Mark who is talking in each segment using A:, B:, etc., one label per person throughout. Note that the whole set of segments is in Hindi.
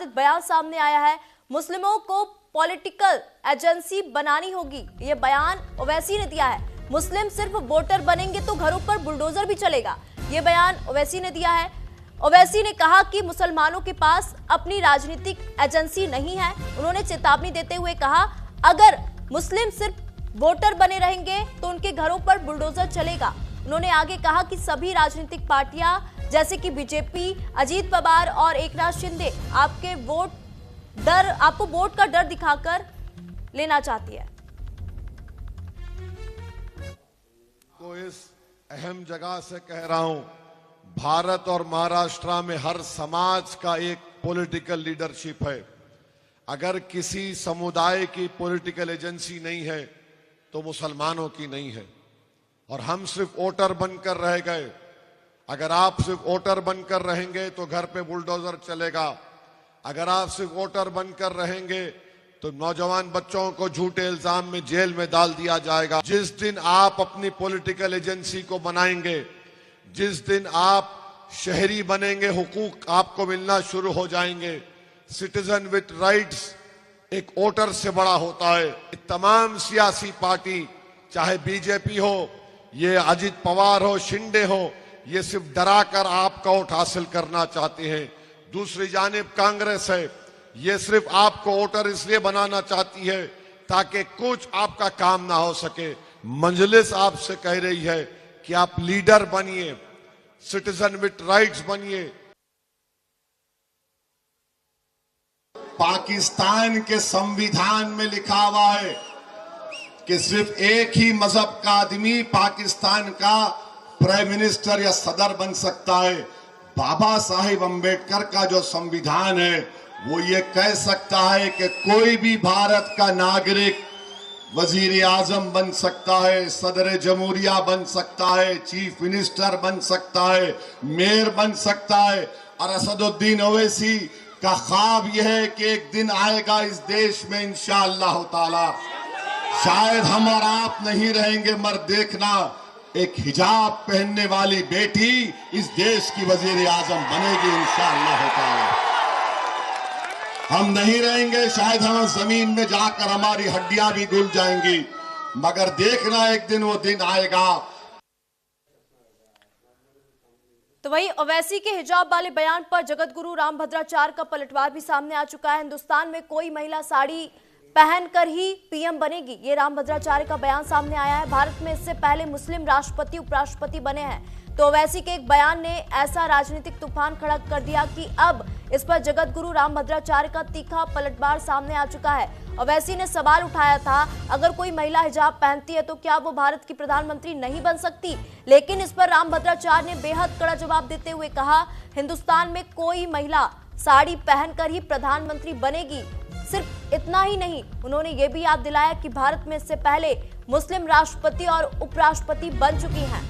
A: विवादित बयान सामने आया है। मुस्लिमों को पॉलिटिकल एजेंसी बनानी होगी, ये बयान ओवैसी ने दिया है। मुस्लिम सिर्फ वोटर बनेंगे तो घरों पर बुलडोजर भी चलेगा, ये बयान ओवैसी ने दिया है। ओवैसी ने कहा कि मुसलमानों के पास अपनी राजनीतिक एजेंसी नहीं है। उन्होंने चेतावनी देते हुए कहा, अगर मुस्लिम सिर्फ वोटर बने रहेंगे तो उनके घरों पर बुलडोजर चलेगा। उन्होंने आगे कहा कि सभी राजनीतिक पार्टियां जैसे कि बीजेपी, अजीत पवार और एकनाथ शिंदे आपको वोट का डर दिखाकर लेना चाहती है।
B: तो इस अहम जगह से कह रहा हूं, भारत और महाराष्ट्र में हर समाज का एक पॉलिटिकल लीडरशिप है। अगर किसी समुदाय की पॉलिटिकल एजेंसी नहीं है तो मुसलमानों की नहीं है, और हम सिर्फ वोटर बनकर रह गए। अगर आप सिर्फ वोटर बनकर रहेंगे तो घर पे बुलडोजर चलेगा। अगर आप सिर्फ वोटर बनकर रहेंगे तो नौजवान बच्चों को झूठे इल्जाम में जेल में डाल दिया जाएगा। जिस दिन आप अपनी पॉलिटिकल एजेंसी को बनाएंगे, जिस दिन आप शहरी बनेंगे, हुकूक आपको मिलना शुरू हो जाएंगे। सिटीजन विथ राइट्स एक वोटर से बड़ा होता है। तमाम सियासी पार्टी, चाहे बीजेपी हो, ये अजीत पवार हो, शिंदे हो, ये सिर्फ डरा कर आपका वोट हासिल करना चाहते हैं। दूसरी जानिब कांग्रेस है, ये सिर्फ आपको वोटर इसलिए बनाना चाहती है ताकि कुछ आपका काम ना हो सके। मजलिस आपसे कह रही है कि आप लीडर बनिए, सिटीजन विथ राइट्स बनिए।
C: पाकिस्तान के संविधान में लिखा हुआ है कि सिर्फ एक ही मजहब का आदमी पाकिस्तान का प्राइम मिनिस्टर या सदर बन सकता है। बाबा साहिब अंबेडकर का जो संविधान है वो ये कह सकता है कि कोई भी भारत का नागरिक वजीर आजम बन सकता है, सदर जमहूरिया बन सकता है, चीफ मिनिस्टर बन सकता है, मेयर बन सकता है। और असदुद्दीन ओवैसी का ख्वाब यह है कि एक दिन आएगा इस देश में इंशाअल्लाह ताला, शायद हम और आप नहीं रहेंगे मगर देखना, एक हिजाब पहनने वाली बेटी इस देश की वजीर आजम बनेगी इंशाअल्लाह ताला। हम नहीं रहेंगे, शायद हम जमीन में जाकर हमारी हड्डियां भी घुल जाएंगी, मगर देखना एक दिन वो दिन आएगा।
A: तो वही ओवैसी के हिजाब वाले बयान पर जगत गुरु रामभद्राचार्य का पलटवार भी सामने आ चुका है। हिंदुस्तान में कोई महिला साड़ी पहनकर ही पीएम बनेगी, ये रामभद्राचार्य का बयान सामने आया है। भारत में इससे पहले मुस्लिम राष्ट्रपति उपराष्ट्रपति बने हैं। तो ओवैसी के एक बयान ने ऐसा राजनीतिक तूफान खड़ा कर दिया कि अब इस पर जगत गुरु रामभद्राचार्य का तीखा पलटवार सामने आ चुका है। ओवैसी ने सवाल उठाया था, अगर कोई महिला हिजाब पहनती है तो क्या वो भारत की प्रधानमंत्री नहीं बन सकती? लेकिन इस पर रामभद्राचार्य ने बेहद कड़ा जवाब देते हुए कहा, हिंदुस्तान में कोई महिला साड़ी पहनकर ही प्रधानमंत्री बनेगी। सिर्फ इतना ही नहीं, उन्होंने ये भी याद दिलाया कि भारत में इससे पहले मुस्लिम राष्ट्रपति और उपराष्ट्रपति बन चुकी हैं।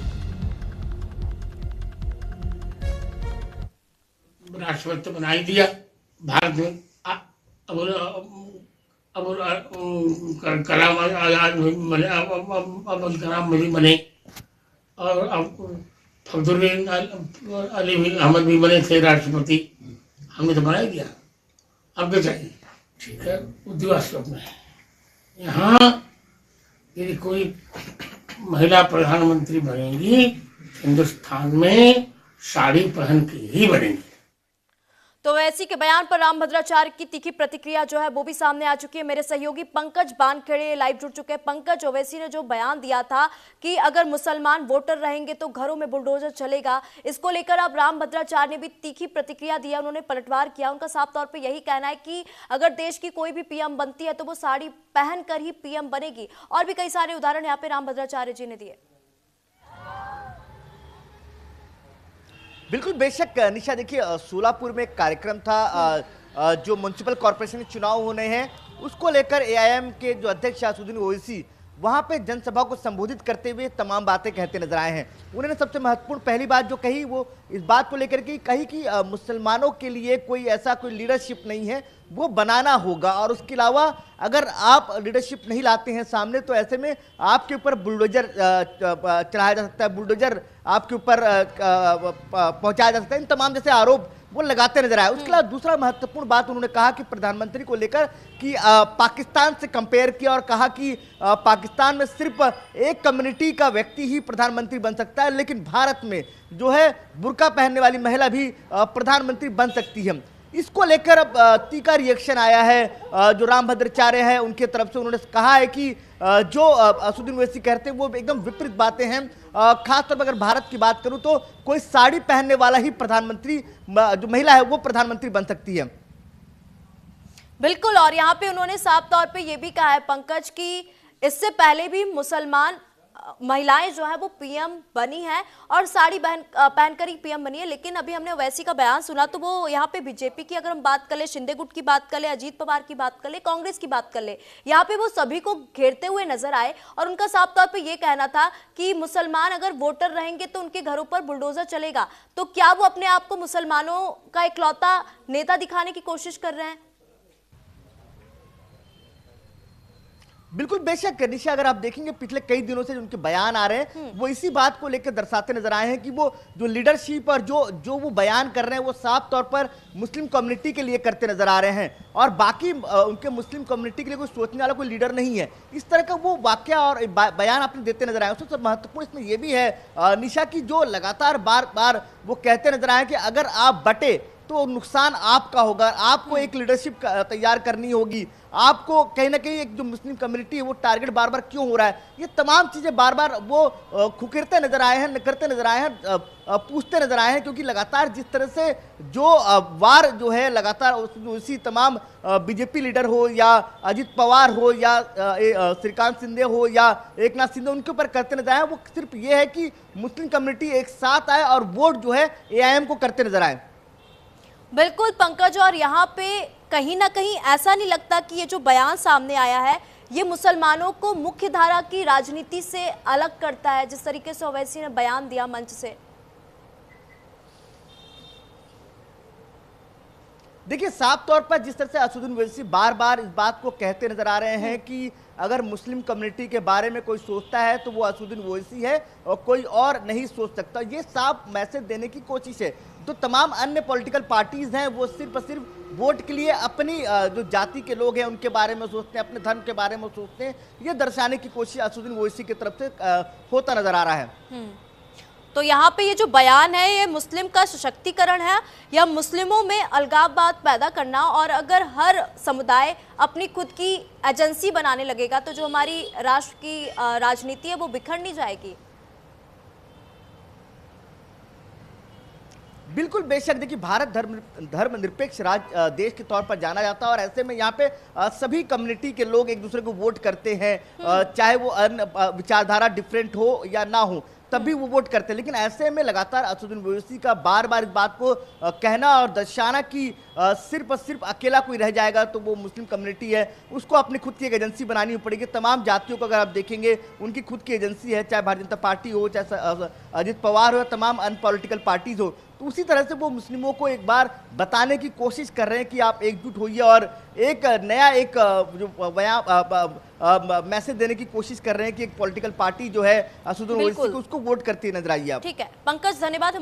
D: राष्ट्रपति बना ही दिया भारत में। अब कलाम आजाद बने, अब्दुल कलाम भी बने, और अब फखरुद्दीन अली अहमद भी बने थे राष्ट्रपति। हमने तो बना ही दिया, अब क्या चाहिए? ठीक है, उद्योग में यहाँ यदि कोई महिला प्रधानमंत्री बनेगी, हिंदुस्तान में साड़ी पहन के ही बनेगी।
A: तो ओवैसी के बयान पर रामभद्राचार्य की तीखी प्रतिक्रिया जो है वो भी सामने आ चुकी है। मेरे सहयोगी पंकज बानखेड़े लाइव जुड़ चुके हैं। पंकज, ओवैसी ने जो बयान दिया था कि अगर मुसलमान वोटर रहेंगे तो घरों में बुलडोजर चलेगा, इसको लेकर अब रामभद्राचार्य ने भी तीखी प्रतिक्रिया दी है, उन्होंने पलटवार किया। उनका साफ तौर पर यही कहना है कि अगर देश की कोई भी पीएम बनती है तो वो साड़ी पहनकर ही पीएम बनेगी। और भी कई सारे उदाहरण यहाँ पे रामभद्राचार्य जी ने दिए।
E: बिल्कुल, बेशक निशा, देखिए सोलापुर में एक कार्यक्रम था, जो म्युनिसिपल कॉर्पोरेशन के चुनाव होने हैं उसको लेकर एआईएम के जो अध्यक्ष असदुद्दीन ओवैसी वहां पे जनसभा को संबोधित करते हुए तमाम बातें कहते नजर आए हैं। उन्होंने सबसे महत्वपूर्ण पहली बात जो कही वो इस बात को लेकर के कही कि मुसलमानों के लिए कोई ऐसा कोई लीडरशिप नहीं है, वो बनाना होगा। और उसके अलावा अगर आप लीडरशिप नहीं लाते हैं सामने तो ऐसे में आपके ऊपर बुलडोजर चलाया जा सकता है, बुलडोजर आपके ऊपर पहुंचाया जा सकता है। इन तमाम जैसे आरोप वो लगाते नजर आए। उसके अलावा दूसरा महत्वपूर्ण बात उन्होंने कहा कि प्रधानमंत्री को लेकर कि पाकिस्तान से कंपेयर किया और कहा कि पाकिस्तान में सिर्फ एक कम्युनिटी का व्यक्ति ही प्रधानमंत्री बन सकता है, लेकिन भारत में जो है बुर्का पहनने वाली महिला भी प्रधानमंत्री बन सकती है। इसको लेकर अब तीखा रिएक्शन आया है। जो रामभद्राचार्य है उनके तरफ से उन्होंने कहा है कि जो असदुद्दीन ओवैसी कहते हैं वो एकदम विपरीत बातें हैं। खासतौर पर अगर भारत की बात करूं तो कोई साड़ी पहनने वाला ही प्रधानमंत्री, जो महिला है वो प्रधानमंत्री बन सकती है।
A: बिल्कुल, और यहाँ पे उन्होंने साफ तौर पे ये भी कहा है पंकज कि इससे पहले भी मुसलमान महिलाएं जो है वो पीएम बनी है और साड़ी पहनकर ही पीएम बनी है। लेकिन अभी हमने ओवैसी का बयान सुना तो वो यहाँ पे बीजेपी की अगर हम बात कर ले, शिंदे गुट की बात कर ले, अजीत पवार की बात कर ले, कांग्रेस की बात कर ले, यहाँ पे वो सभी को घेरते हुए नजर आए और उनका साफ तौर पे ये कहना था कि मुसलमान अगर वोटर रहेंगे तो उनके घरों पर बुलडोजर चलेगा। तो क्या वो अपने आप को मुसलमानों का इकलौता नेता दिखाने की कोशिश कर रहे हैं?
E: बिल्कुल, बेशक निशा, अगर आप देखेंगे पिछले कई दिनों से उनके बयान आ रहे हैं वो इसी बात को लेकर दर्शाते नजर आए हैं कि वो जो लीडरशिप और जो वो बयान कर रहे हैं वो साफ तौर पर मुस्लिम कम्युनिटी के लिए करते नजर आ रहे हैं और बाकी उनके मुस्लिम कम्युनिटी के लिए कोई सोचने वाला कोई लीडर नहीं है। इस तरह का वो वाक्य और बयान आपने देते नजर आए। उससे महत्वपूर्ण इसमें यह भी है निशा की जो लगातार बार बार वो कहते नजर आए कि अगर आप बटे तो नुकसान आपका होगा, आपको एक लीडरशिप तैयार करनी होगी, आपको कहीं ना कहीं एक जो मुस्लिम कम्युनिटी है वो टारगेट बार बार क्यों हो रहा है, ये तमाम चीजें बार बार वो खुकिरते नजर आए हैं, करते नजर आए हैं, पूछते नजर आए हैं। क्योंकि लगातार जिस तरह से जो वार जो है लगातार उसी तमाम बीजेपी लीडर हो या अजित पवार हो या श्रीकांत शिंदे हो या एकनाथ शिंदे उनके ऊपर करते नजर आए, वो सिर्फ ये है कि मुस्लिम कम्युनिटी एक साथ आए और वोट जो है एआईएम को करते नजर आए।
A: बिल्कुल पंकज, और यहाँ पे कहीं ना कहीं ऐसा नहीं लगता कि ये जो बयान सामने आया है ये मुसलमानों को मुख्य धारा की राजनीति से अलग करता है, जिस तरीके से ओवैसी ने बयान दिया मंच से?
E: देखिए, साफ तौर पर जिस तरह से असदुद्दीन ओवैसी बार बार इस बात को कहते नजर आ रहे हैं कि अगर मुस्लिम कम्युनिटी के बारे में कोई सोचता है तो वो असदुद्दीन ओवैसी है और कोई और नहीं सोच सकता, ये साफ मैसेज देने की कोशिश है। तो तमाम अन्य पॉलिटिकल पार्टीज हैं वो सिर्फ और सिर्फ वोट के लिए अपनी जो जाति के लोग हैं उनके बारे में सोचते हैं, अपने धर्म के बारे में सोचते हैं, ये दर्शाने की कोशिश असदुद्दीन ओवैसी की तरफ से होता नजर आ रहा है।
A: तो यहाँ पे ये जो बयान है ये मुस्लिम का सशक्तिकरण है या मुस्लिमों में अलगाववाद पैदा करना? और अगर हर समुदाय अपनी खुद की एजेंसी बनाने लगेगा तो जो हमारी राष्ट्र की राजनीति है वो बिखर नहीं जाएगी?
E: बिल्कुल, बेशक देखिए, भारत धर्मनिरपेक्ष देश के तौर पर जाना जाता है और ऐसे में यहाँ पे सभी कम्युनिटी के लोग एक दूसरे को वोट करते हैं, चाहे वो विचारधारा डिफरेंट हो या ना हो, तभी वो वोट करते हैं। लेकिन ऐसे में लगातार असदुद्दीन ओवैसी का बार बार इस बात को कहना और दर्शाना कि सिर्फ और सिर्फ अकेला कोई रह जाएगा तो वो मुस्लिम कम्युनिटी है, उसको अपनी खुद की एक एजेंसी बनानी पड़ेगी। तमाम जातियों को अगर आप देखेंगे उनकी खुद की एजेंसी है, चाहे भारतीय जनता पार्टी हो, चाहे अजित पवार हो, तमाम अन्य पॉलिटिकल पार्टीज हो। तो उसी तरह से वो मुस्लिमों को एक बार बताने की कोशिश कर रहे हैं कि आप एकजुट होइए और एक नया एक जो मैसेज देने की कोशिश कर रहे हैं कि एक पॉलिटिकल पार्टी जो है असदुद्दीन ओवैसी को उसको वोट करती नजर आई है।
A: ठीक है पंकज, धन्यवाद।